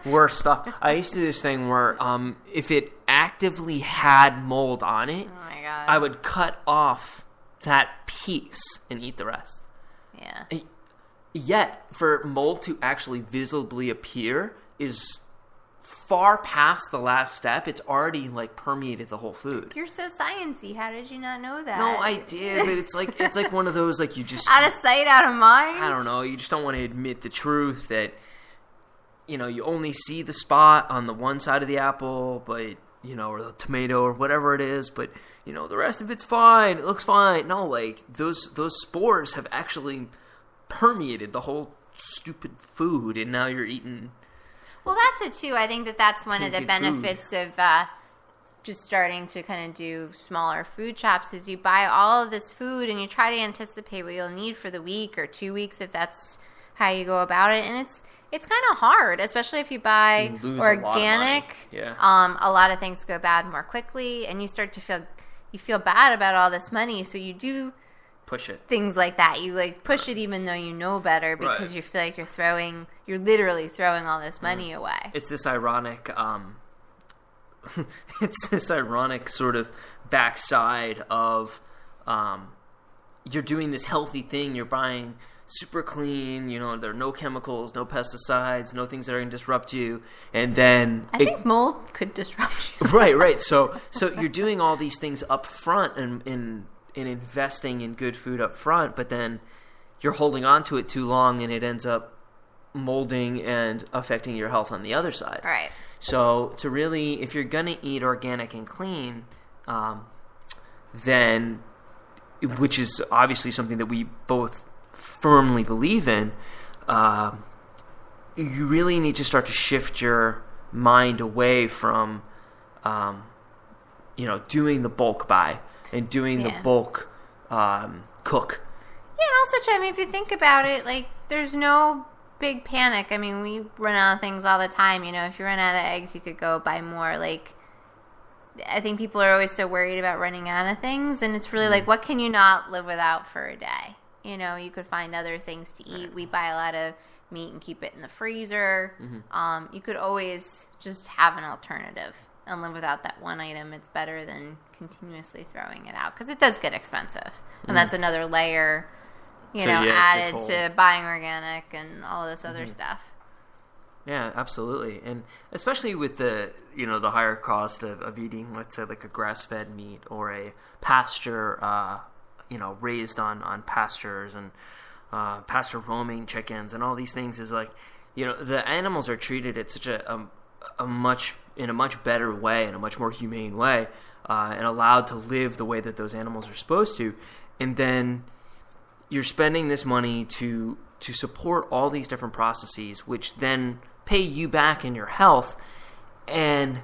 worst stuff. I used to do this thing where if it actively had mold on it, oh my God, I would cut off that piece and eat the rest. Yeah. Yet, for mold to actually visibly appear is far past the last step. It's already like permeated the whole food. You're so sciencey. How did you not know that? No, I did, but it's like one of those, like, you just out of sight, out of mind. I don't know. You just don't want to admit the truth that, you know, you only see the spot on the one side of the apple, but, you know, or the tomato or whatever it is, but, you know, the rest of it's fine. It looks fine. No, like, those spores have actually permeated the whole stupid food, and now you're eating. Well, that's it too. I think that's one of the benefits of just starting to kind of do smaller food shops is you buy all of this food and you try to anticipate what you'll need for the week or 2 weeks if that's how you go about it. And it's kind of hard, especially if you buy organic. Yeah. A lot of things go bad more quickly, and you start to feel bad about all this money, so you do push it. Things like that. You like push it even though you know better because you feel like you're literally throwing all this money away. It's this ironic sort of backside of you're doing this healthy thing, you're buying super clean, you know, there are no chemicals, no pesticides, no things that are going to disrupt you, and then I think mold could disrupt you. Right. So you're doing all these things up front and in investing in good food up front, but then you're holding on to it too long and it ends up molding and affecting your health on the other side. Right. So to really, if you're going to eat organic and clean, then, which is obviously something that we both firmly believe in, you really need to start to shift your mind away from, doing the bulk buy and doing the bulk cook. Yeah, and also, I mean, if you think about it, like, there's no big panic. I mean, we run out of things all the time. You know, if you run out of eggs, you could go buy more. Like, I think people are always so worried about running out of things, and it's really like, what can you not live without for a day? You know, you could find other things to eat. Right. We buy a lot of meat and keep it in the freezer. Mm-hmm. You could always just have an alternative and live without that one item. It's better than continuously throwing it out because it does get expensive, and that's another layer, added to buying organic and all of this other stuff. Yeah, absolutely, and especially with the the higher cost of eating, let's say, like a grass-fed meat or a pasture, raised on pastures and pasture roaming chickens and all these things is like, the animals are treated at such a much better way, in a much more humane way, and allowed to live the way that those animals are supposed to, and then you're spending this money to support all these different processes, which then pay you back in your health, and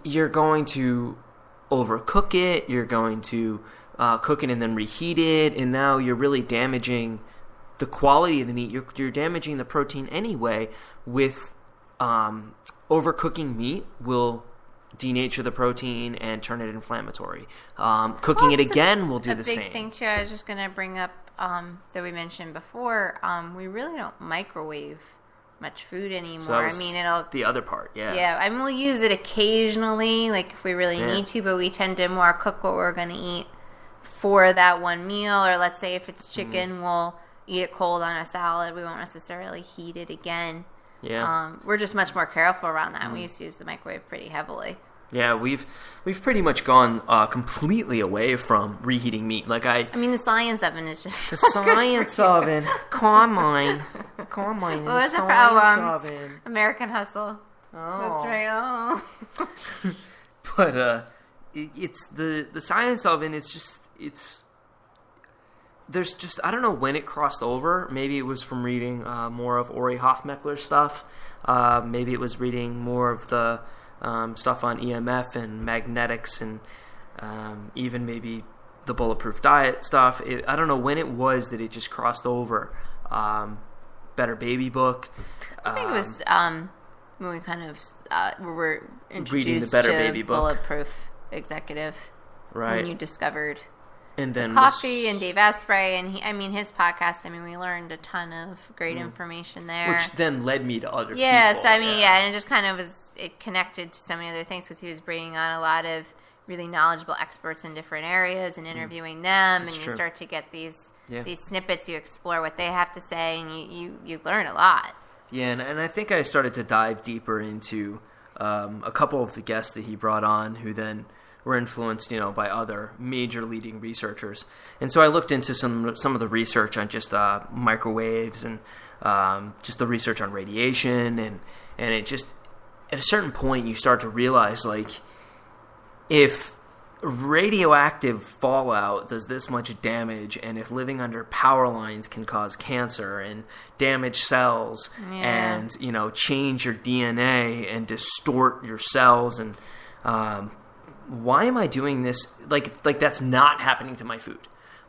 you're going to overcook it, you're going to cook it and then reheat it, and now you're really damaging the quality of the meat. You're damaging the protein anyway. With overcooking meat will denature the protein and turn it inflammatory. Cooking it again will do the same. A big thing too, I was just going to bring up that we mentioned before, we really don't microwave much food anymore. So that was it'll the other part, yeah. I mean, we'll use it occasionally, like if we really need to, but we tend to more cook what we're going to eat for that one meal. Or let's say if it's chicken, we'll eat it cold on a salad. We won't necessarily heat it again. Yeah, we're just much more careful around that. We used to use the microwave pretty heavily. Yeah, we've pretty much gone completely away from reheating meat. Like I mean, the science oven is just the science oven. Carmine, what was it for? American Hustle. Oh, that's right. Oh, but it's the science oven is just There's just, I don't know when it crossed over. Maybe it was from reading more of Ori Hofmeckler's stuff. Maybe it was reading more of the stuff on EMF and magnetics and even maybe the Bulletproof Diet stuff. I don't know when it was that it just crossed over. Better Baby book. I think it was when we kind of were introduced reading the Better to Baby book. Bulletproof Executive. Right. When you discovered And then coffee and Dave Asprey, and his podcast. I mean, we learned a ton of great information there, which then led me to other people. So and it just kind of it connected to so many other things because he was bringing on a lot of really knowledgeable experts in different areas and interviewing them, and you start to get these snippets. You explore what they have to say, and you learn a lot. Yeah, and I think I started to dive deeper into a couple of the guests that he brought on, who then were influenced, by other major leading researchers. And so I looked into some of the research on just microwaves and just the research on radiation, and it just, at a certain point, you start to realize, if radioactive fallout does this much damage, and if living under power lines can cause cancer and damage cells and, change your DNA and distort your cells, and why am I doing this? Like that's not happening to my food.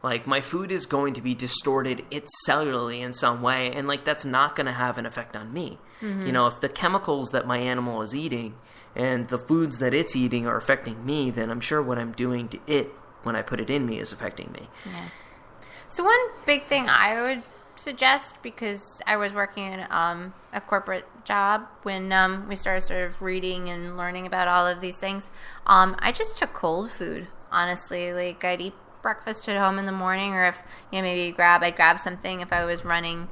Like, my food is going to be distorted cellularly in some way, and that's not going to have an effect on me. Mm-hmm. If the chemicals that my animal is eating and the foods that it's eating are affecting me, then I'm sure what I'm doing to it when I put it in me is affecting me. Yeah. So one big thing I would suggest, because I was working in a corporate job when we started sort of reading and learning about all of these things, I just took cold food, honestly. I'd eat breakfast at home in the morning, or if maybe I'd grab something if I was running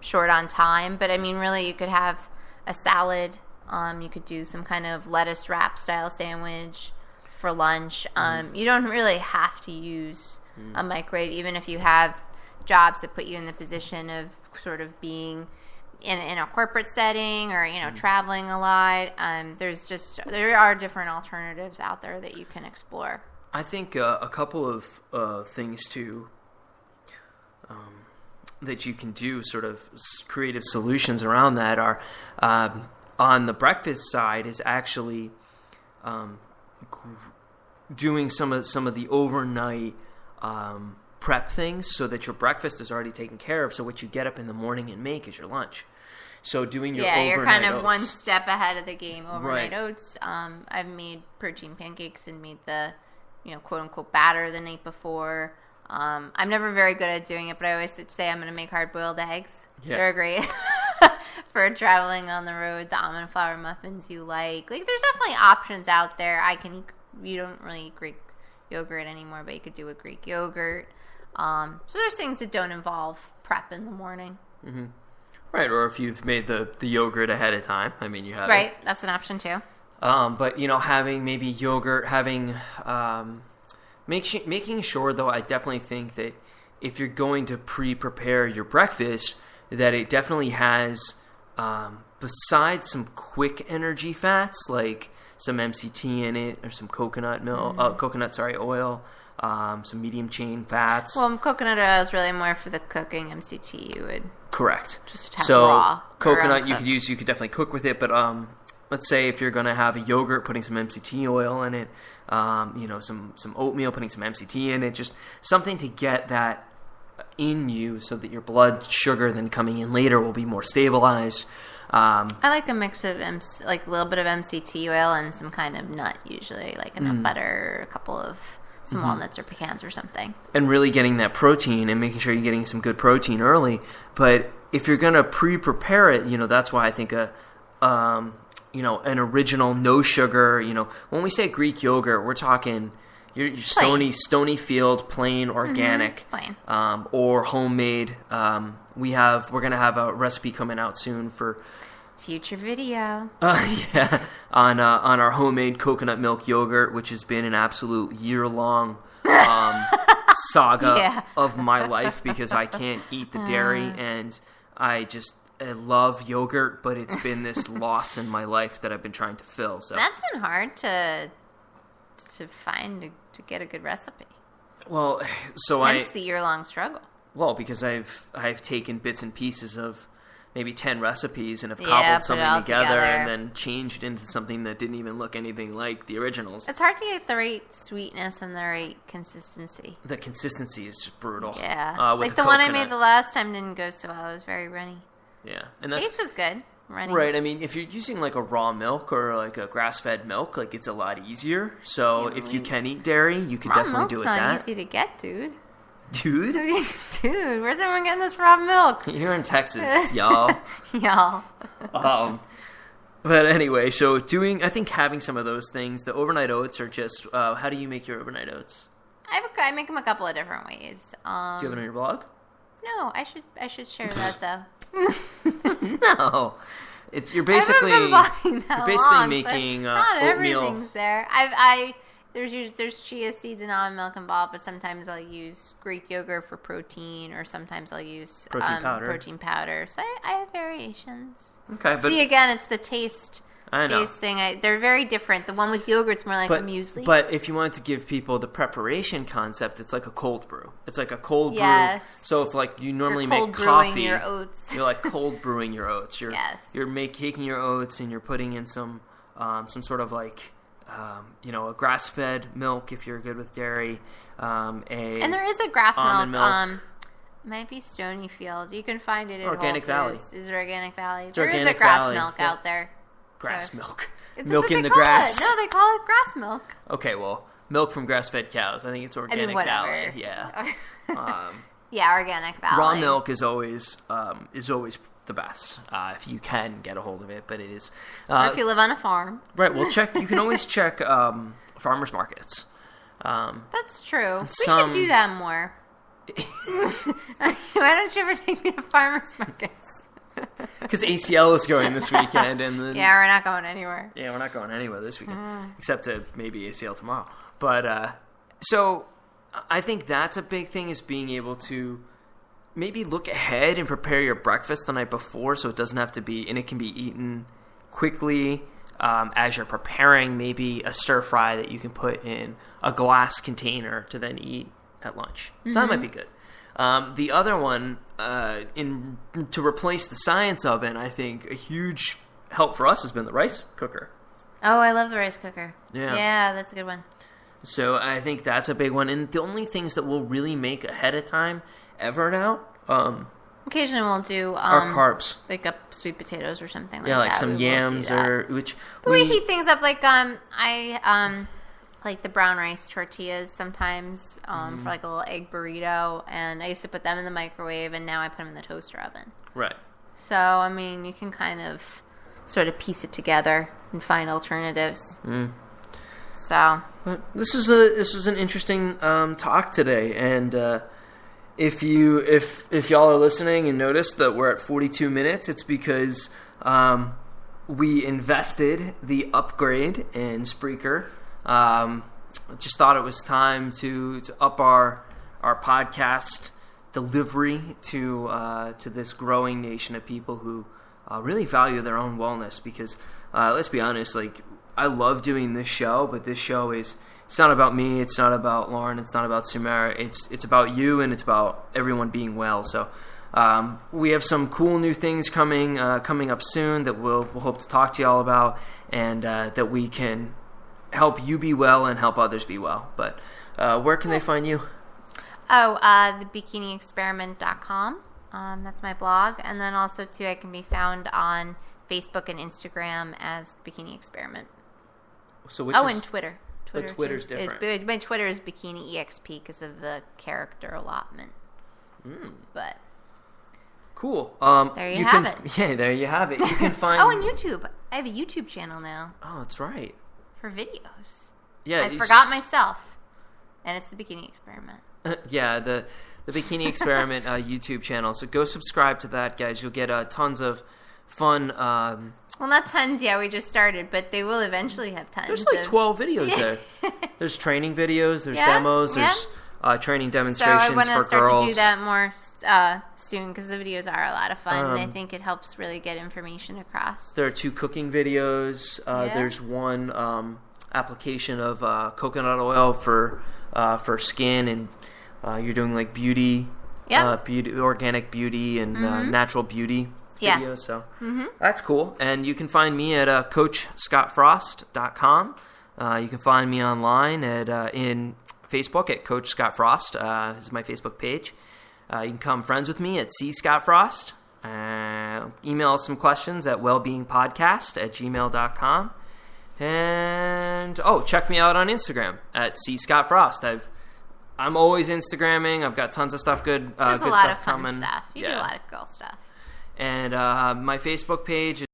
short on time. But really, you could have a salad. You could do some kind of lettuce wrap style sandwich for lunch. You don't really have to use a microwave, even if you have jobs that put you in the position of sort of being in a corporate setting, or traveling a lot. There are different alternatives out there that you can explore. I think a couple of things too that you can do, sort of creative solutions around that, are on the breakfast side is actually doing some of the overnight prep things, so that your breakfast is already taken care of. So what you get up in the morning and make is your lunch. So doing your overnight you're kind of oats. One step ahead of the game. Overnight oats. I've made protein pancakes and made the quote unquote batter the night before. I'm never very good at doing it, but I always say I'm going to make hard boiled eggs. Yeah. They're great for traveling on the road. The almond flour muffins you like. There's definitely options out there. You don't really eat Greek yogurt anymore, but you could do a Greek yogurt. So there's things that don't involve prep in the morning. Mm-hmm. Right, or if you've made the yogurt ahead of time, you have right. That's an option too. But having maybe yogurt, making sure, though, I definitely think that if you're going to pre-prepare your breakfast, that it definitely has, besides some quick energy fats like some MCT in it, or some coconut oil, some medium chain fats. Well, coconut oil is really more for the cooking. MCT you would correct. Just have raw. Coconut you could definitely cook with it, but let's say if you're going to have a yogurt, putting some MCT oil in it, some oatmeal, putting some MCT in it, just something to get that in you, so that your blood sugar then coming in later will be more stabilized. I like a mix of a little bit of MCT oil and some kind of nut, usually like a nut butter, a couple of some walnuts or pecans or something. And really getting that protein and making sure you're getting some good protein early. But if you're going to pre-prepare it, that's why I think an original no sugar, when we say Greek yogurt, we're talking your Stonyfield plain organic, plain. Or homemade. We're going to have a recipe coming out soon for future video. On our homemade coconut milk yogurt, which has been an absolute year-long saga of my life, because I can't eat the dairy, and I love yogurt, but it's been this loss in my life that I've been trying to fill. So that's been hard to find, to get a good recipe. Well, hence the year-long struggle. Well, because I've taken bits and pieces of maybe 10 recipes and have cobbled something together and then changed it into something that didn't even look anything like the originals. It's hard to get the right sweetness and the right consistency. The consistency is just brutal. Yeah. Like the one I made the last time didn't go so well. It was very runny. Yeah. And the taste was good. running. Right. I mean, if you're using like a raw milk or like a grass-fed milk, like it's a lot easier. So if you can eat dairy, you could definitely do it. Raw milk's that. not easy to get, dude. Dude, where's everyone getting this raw milk? Here in Texas, y'all. Y'all. But anyway, so I think having some of those things, the overnight oats are just. How do you make your overnight oats? I make them a couple of different ways. Do you have it on your blog? No, I should share that though. No, you're basically making not oatmeal. Everything's there. There's chia seeds and almond milk involved, but sometimes I'll use Greek yogurt for protein, or sometimes I'll use protein powder. So I have variations. Okay, but see, again, it's the taste thing. They're very different. The one with yogurt's more like a muesli. But if you wanted to give people the preparation concept, it's like a cold brew. It's like a cold brew. So if like you normally make coffee, your oats. You're like cold brewing your oats. You're taking your oats and you're putting in some sort of like a grass-fed milk if you're good with dairy. And there is a grass milk. Might be Stonyfield. You can find it at Organic Whole Valley. Foods. Is it Organic Valley? There is a grass milk out there. Grass milk. Milk in the grass. No, they call it grass milk. Okay, well, milk from grass-fed cows. I think it's Organic Valley. Yeah. Yeah, Organic Valley. Raw milk is always the best if you can get a hold of it, but it is. Or if you live on a farm. Right. Well, you can always check farmers markets. That's true. We should do that more. Why don't you ever take me to farmers markets? Because ACL is going this weekend, and then we're not going anywhere. Yeah, we're not going anywhere this weekend, except to maybe ACL tomorrow. But so I think that's a big thing, is being able to maybe look ahead and prepare your breakfast the night before, so it doesn't have to be, and it can be eaten quickly as you're preparing. Maybe a stir fry that you can put in a glass container to then eat at lunch. So that might be good. The other one, to replace the science oven, I think a huge help for us has been the rice cooker. Oh, I love the rice cooker. Yeah, that's a good one. So I think that's a big one. And the only things that we'll really make ahead of time ever now, occasionally we'll do are carbs, like up sweet potatoes or something like that. Yeah, like some yams we heat things up. Like I like the brown rice tortillas sometimes for like a little egg burrito, and I used to put them in the microwave, and now I put them in the toaster oven. Right. So I mean, you can kind of sort of piece it together and find alternatives. So but this was an interesting talk today, and if y'all are listening and notice that we're at 42 minutes, it's because we invested the upgrade in Spreaker. Just thought it was time to up our podcast delivery to this growing nation of people who really value their own wellness. Because let's be honest, like, I love doing this show, but this show it's not about me, it's not about Lauren, it's not about Sumera, it's about you, and it's about everyone being well. So we have some cool new things coming up soon that we'll hope to talk to y'all about, and that we can help you be well and help others be well. But where can they find you? thebikiniexperiment.com. That's my blog. And then also, too, I can be found on Facebook and Instagram as Bikini Experiment. So and Twitter. Twitter's different. My Twitter is Bikini EXP because of the character allotment. But cool. There you have it. Yeah, there you have it. You can find. And YouTube. I have a YouTube channel now. Oh, that's right. For videos. Yeah, I forgot myself, and it's the Bikini Experiment. Yeah, the Bikini Experiment YouTube channel. So go subscribe to that, guys. You'll get tons of fun. Well, not tons. Yeah, we just started, but they will eventually have tons. There's like 12 videos there. There's training videos. There's demos. There's training demonstrations for girls. So I want to start to do that more soon, because the videos are a lot of fun, and I think it helps really get information across. There are 2 cooking videos. There's one application of coconut oil for skin, and you're doing like beauty, organic beauty, and natural beauty videos. So that's cool. And you can find me at CoachScottFrost.com. You can find me online in Facebook at Coach Scott Frost. This is my Facebook page. You can become friends with me at C Scott Frost. Email us some questions at wellbeingpodcast@gmail.com. And check me out on Instagram at @CScottFrost. I'm always Instagramming. I've got tons of stuff good. There's good a lot stuff of fun coming. stuff. You do a lot of girl stuff. And my Facebook page